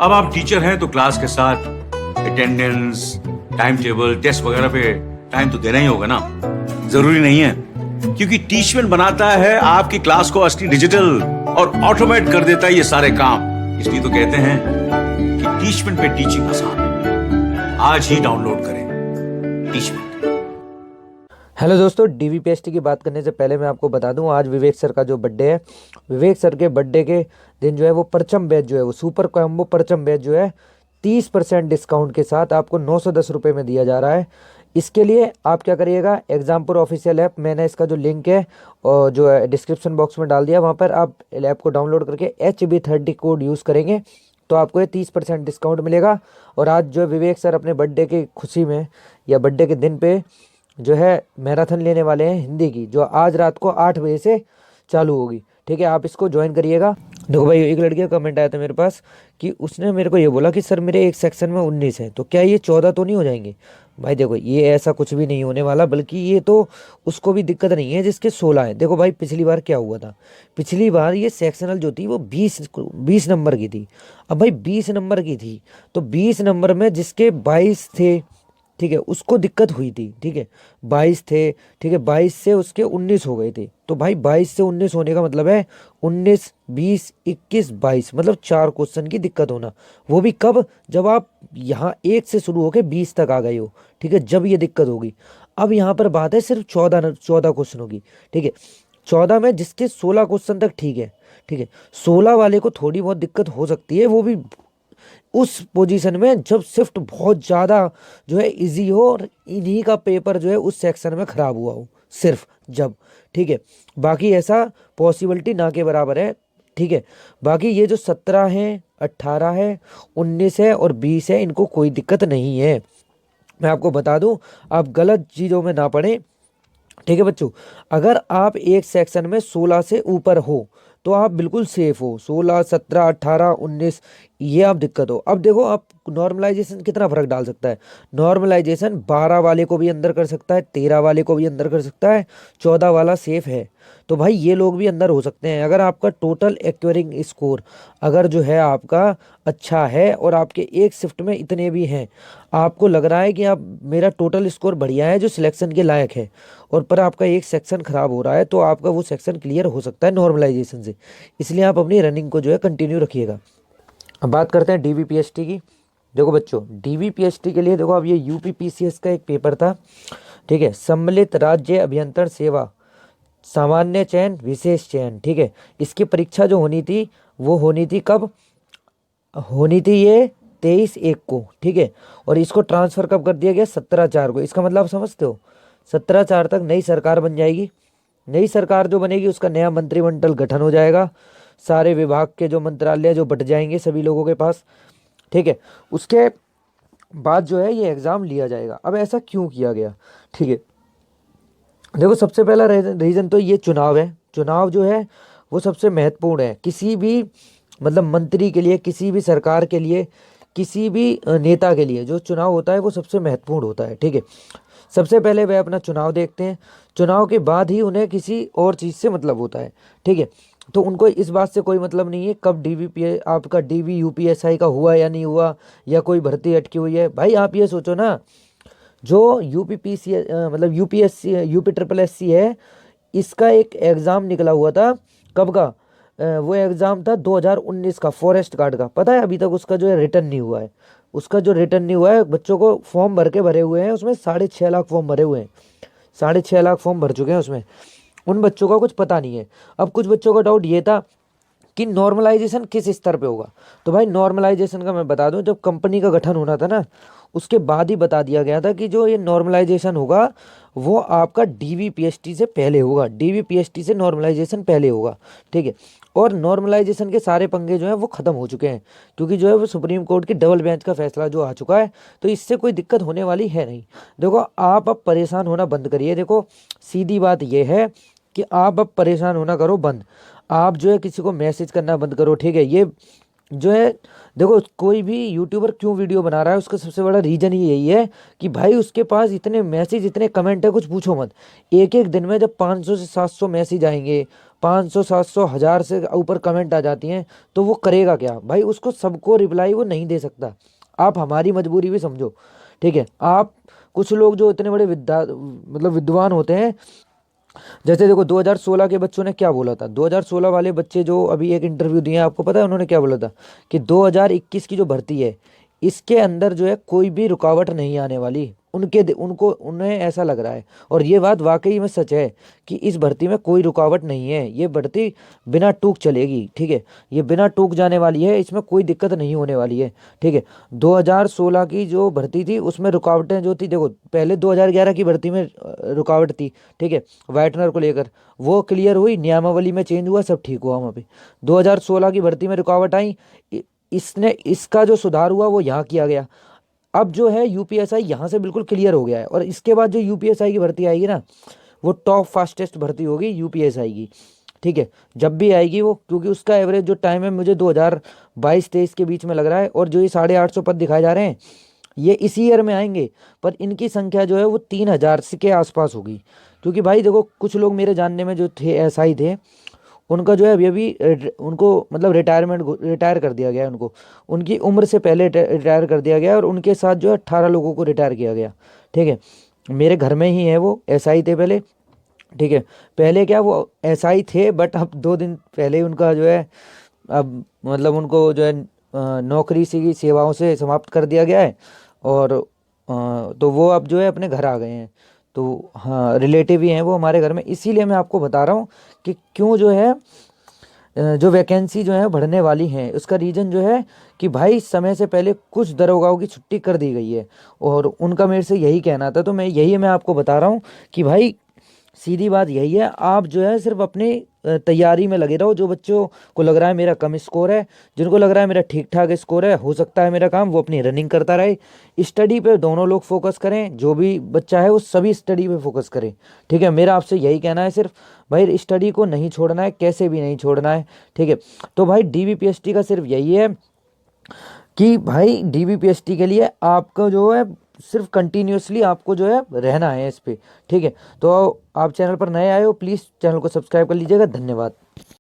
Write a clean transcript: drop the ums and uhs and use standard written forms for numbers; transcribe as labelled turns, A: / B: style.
A: अब आप टीचर हैं तो क्लास के साथ अटेंडेंस, टाइम टेबल, टेस्ट वगैरह पे टाइम तो देना ही होगा ना। जरूरी नहीं है, क्योंकि टीचमेंट बनाता है आपकी क्लास को असली डिजिटल और ऑटोमेट कर देता है ये सारे काम। इसलिए तो कहते हैं कि टीचमेंट पे टीचिंग आसान है। आज ही डाउनलोड करें टीचमेंट।
B: हेलो दोस्तों, डीवीपीएसटी की बात करने से पहले मैं आपको बता दूं, आज विवेक सर का जो बर्थडे है, विवेक सर के बर्थडे के दिन जो है वो परचम बैच जो है वो सुपर कॉम्बो परचम बैच जो है 30% डिस्काउंट के साथ आपको 910 रुपये में दिया जा रहा है। इसके लिए आप क्या करिएगा, एग्जामपुर ऑफिशियल ऐप, मैंने इसका जो लिंक है और जो है डिस्क्रिप्शन बॉक्स में डाल दिया, वहाँ पर आप ऐप को डाउनलोड करके HB30 कोड यूज़ करेंगे तो आपको ये 30% डिस्काउंट मिलेगा। और आज जो विवेक सर अपने बर्थडे की खुशी में या बर्थडे के दिन पे जो है मैराथन लेने वाले हैं हिंदी की, जो आज रात को 8 बजे से चालू होगी। ठीक है, आप इसको ज्वाइन करिएगा। देखो भाई, एक लड़के का कमेंट आया था मेरे पास कि उसने मेरे को ये बोला कि सर मेरे एक सेक्शन में 19 है, तो क्या ये 14 तो नहीं हो जाएंगे? भाई देखो, ये ऐसा कुछ भी नहीं होने वाला, बल्कि ये तो उसको भी दिक्कत नहीं है जिसके 16 है। देखो भाई, पिछली बार क्या हुआ था, पिछली बार ये सेक्शनल जो थी वो 20 नंबर की थी। अब भाई 20 नंबर की थी तो 20 नंबर में जिसके 22 थे, ठीक है, उसको दिक्कत हुई थी। ठीक है, 22 थे, ठीक है, 22 से उसके 19 हो गए थे। तो भाई 22 से 19 होने का मतलब है 19, 20, 21, 22, मतलब 4 क्वेश्चन की दिक्कत होना। वो भी कब? जब आप यहाँ 1 से शुरू होकर 20 तक आ गए हो। ठीक है, जब ये दिक्कत होगी। अब यहाँ पर बात है सिर्फ 14 क्वेश्चन होगी। ठीक है, 14 में जिसके 16 क्वेश्चन तक ठीक है। ठीक है, 16 वाले को थोड़ी बहुत दिक्कत हो सकती है, वो भी उस पोजीशन में जब शिफ्ट बहुत ज़्यादा जो है इजी हो और इन्हीं का पेपर जो है उस सेक्शन में ख़राब हुआ हो, सिर्फ जब। ठीक है, बाकी ऐसा पॉसिबिलिटी ना के बराबर है। ठीक है, बाकी ये जो 17 है, 18 है, 19 है और 20 है, इनको कोई दिक्कत नहीं है। मैं आपको बता दूं, आप गलत चीज़ों में ना पड़े। ठीक है बच्चों, अगर आप एक सेक्शन में 16 से ऊपर हो तो आप बिल्कुल सेफ हो। 16, 17, 18, 19 ये आप दिक्कत हो। अब देखो, आप नॉर्मलाइजेशन कितना फर्क डाल सकता है। नॉर्मलाइजेशन 12 वाले को भी अंदर कर सकता है, 13 वाले को भी अंदर कर सकता है, 14 वाला सेफ है। तो भाई ये लोग भी अंदर हो सकते हैं अगर आपका टोटल एक्वेरिंग स्कोर अगर जो है आपका अच्छा है और आपके एक शिफ्ट में इतने भी हैं, आपको लग रहा है कि आप मेरा टोटल स्कोर बढ़िया है जो सिलेक्शन के लायक है, और पर आपका एक सेक्शन खराब हो रहा है, तो आपका वो सेक्शन क्लियर हो सकता है नॉर्मलाइजेशन से। इसलिए आप अपनी रनिंग को जो है कंटिन्यू रखिएगा। अब बात करते हैं डीवीपीएसटी की। देखो बच्चों, डीवीपीएसटी के लिए देखो, अब ये यूपीपीसीएस का एक पेपर था। ठीक है, सम्मिलित राज्य अभियंत्रण सेवा सामान्य चयन विशेष चयन। ठीक है, इसकी परीक्षा जो होनी थी वो होनी थी कब होनी थी? ये 23/1 को। ठीक है, और इसको ट्रांसफ़र कब कर दिया गया? 17/4 को। इसका मतलब आप समझते हो, 17/4 तक नई सरकार बन जाएगी। नई सरकार जो बनेगी उसका नया मंत्रिमंडल गठन हो जाएगा, सारे विभाग के जो मंत्रालय जो बट जाएंगे सभी लोगों के पास। ठीक है, उसके बाद जो है ये एग्ज़ाम लिया जाएगा। अब ऐसा क्यों किया गया? ठीक है, देखो, सबसे पहला रीज़न तो ये चुनाव है। चुनाव जो है वो सबसे महत्वपूर्ण है किसी भी मतलब मंत्री के लिए, किसी भी सरकार के लिए, किसी भी नेता के लिए। जो चुनाव होता है वो सबसे महत्वपूर्ण होता है। ठीक है, सबसे पहले वह अपना चुनाव देखते हैं, चुनाव के बाद ही उन्हें किसी और चीज़ से मतलब होता है। ठीक है, तो उनको इस बात से कोई मतलब नहीं है कब आपका DVUPSI का हुआ या नहीं हुआ, या कोई भर्ती अटकी हुई है। भाई आप ये सोचो ना, जो यूपीपीसी मतलब यूपीएससी UPSSC है, इसका एक एग्ज़ाम निकला हुआ था। कब का? वो एग्ज़ाम था 2019 का, फॉरेस्ट गार्ड का। पता है अभी तक उसका जो है रिटर्न नहीं हुआ है। उसका जो रिटर्न नहीं हुआ है, बच्चों को फॉर्म भरे हुए हैं उसमें, 6.5 लाख फॉर्म भरे हुए हैं, 6.5 लाख फॉर्म भर चुके हैं उसमें। उन बच्चों का कुछ पता नहीं है। अब कुछ बच्चों का डाउट ये था कि नॉर्मलाइजेशन किस स्तर पे होगा। तो भाई नॉर्मलाइजेशन का मैं बता दूं, जब कंपनी का गठन होना था ना, उसके बाद ही बता दिया गया था कि जो ये नॉर्मलाइजेशन होगा वो आपका डीवीपीएसटी से पहले होगा, डीवीपीएसटी से नॉर्मलाइजेशन पहले होगा। ठीक है, और नॉर्मलाइजेशन के सारे पंगे जो हैं वो ख़त्म हो चुके हैं, क्योंकि जो है वो सुप्रीम कोर्ट की डबल बेंच का फैसला जो आ चुका है, तो इससे कोई दिक्कत होने वाली है नहीं। देखो, आप अब परेशान होना बंद करिए। देखो, सीधी बात यह है कि आप अब परेशान होना करो बंद। आप जो है किसी को मैसेज करना बंद करो। ठीक है, ये जो है, देखो कोई भी यूट्यूबर क्यों वीडियो बना रहा है, उसका सबसे बड़ा रीजन ही यही है कि भाई उसके पास इतने मैसेज, इतने कमेंट है, कुछ पूछो मत। एक एक दिन में जब 500 से 700 मैसेज आएंगे, 500 700 1000 से ऊपर कमेंट आ जाती हैं, तो वो करेगा क्या भाई? उसको सबको रिप्लाई वो नहीं दे सकता। आप हमारी मजबूरी भी समझो, ठीक है? आप कुछ लोग जो इतने बड़े विद्वान होते हैं, जैसे देखो 2016 के बच्चों ने क्या बोला था, 2016 वाले बच्चे जो अभी एक इंटरव्यू दिए हैं, आपको पता है उन्होंने क्या बोला था? कि 2021 की जो भर्ती है, इसके अंदर जो है कोई भी रुकावट नहीं आने वाली। उन्हें ऐसा लग रहा है, और ये बात वाकई में सच है कि इस भर्ती में कोई रुकावट नहीं है। ये भर्ती बिना टूक चलेगी, ठीक है? ये बिना टूक जाने वाली है, इसमें कोई दिक्कत नहीं होने वाली है, ठीक है? 2016 की जो भर्ती थी उसमें रुकावटें जो थी, देखो पहले 2011 की भर्ती में रुकावट थी, ठीक है, वाइटनर को लेकर, वो क्लियर हुई, नियमावली में चेंज हुआ, सब ठीक हुआ वहाँ पे। 2016 की भर्ती में रुकावट आई, इसने इसका जो सुधार हुआ वो यहाँ किया गया। अब जो है यूपीएसआई यहाँ से बिल्कुल क्लियर हो गया है, और इसके बाद जो यूपीएसआई की भर्ती आएगी ना, वो टॉप फास्टेस्ट भर्ती होगी यूपीएसआई की, ठीक है? जब भी आएगी वो, क्योंकि उसका एवरेज जो टाइम है मुझे 2022-23 के बीच में लग रहा है, और जो ये 850 पद दिखाए जा रहे हैं ये इसी ईयर में आएंगे, पर इनकी संख्या जो है वो 3000 से के आसपास होगी। क्योंकि भाई देखो, कुछ लोग मेरे जानने में जो थे एसआई थे, उनका जो है अभी अभी उनको मतलब रिटायर कर दिया गया है उनको, उनकी उम्र से पहले रिटायर कर दिया गया है, और उनके साथ जो है 18 लोगों को रिटायर किया गया, ठीक है? मेरे घर में ही है, वो एसआई थे पहले, ठीक है? पहले क्या वो एसआई थे, बट अब 2 दिन पहले उनका जो है, अब मतलब उनको जो है नौकरी से, सेवाओं से समाप्त कर दिया गया है, और तो वो अब जो है अपने घर आ गए हैं। तो हाँ, रिलेटिव ही हैं वो हमारे घर में, इसीलिए मैं आपको बता रहा हूँ कि क्यों जो है जो वैकेंसी जो है बढ़ने वाली हैं, उसका रीज़न जो है कि भाई समय से पहले कुछ दरोगाओं की छुट्टी कर दी गई है, और उनका मेरे से यही कहना था। तो मैं आपको बता रहा हूँ कि भाई सीधी बात यही है, आप जो है सिर्फ अपनी तैयारी में लगे रहो। जो बच्चों को लग रहा है मेरा कम स्कोर है, जिनको लग रहा है मेरा ठीक ठाक स्कोर है, हो सकता है मेरा काम, वो अपनी रनिंग करता रहे। स्टडी पे दोनों लोग फोकस करें, जो भी बच्चा है वो सभी स्टडी पे फोकस करें, ठीक है? मेरा आपसे यही कहना है सिर्फ, भाई स्टडी को नहीं छोड़ना है, कैसे भी नहीं छोड़ना है, ठीक है? तो भाई डीवीपीएसटी का सिर्फ यही है कि भाई डीवीपीएसटी के लिए आपको जो है सिर्फ कंटिन्यूअसली आपको जो है रहना है इस पे, ठीक है? तो आप चैनल पर नए आए हो, प्लीज़ चैनल को सब्सक्राइब कर लीजिएगा। धन्यवाद।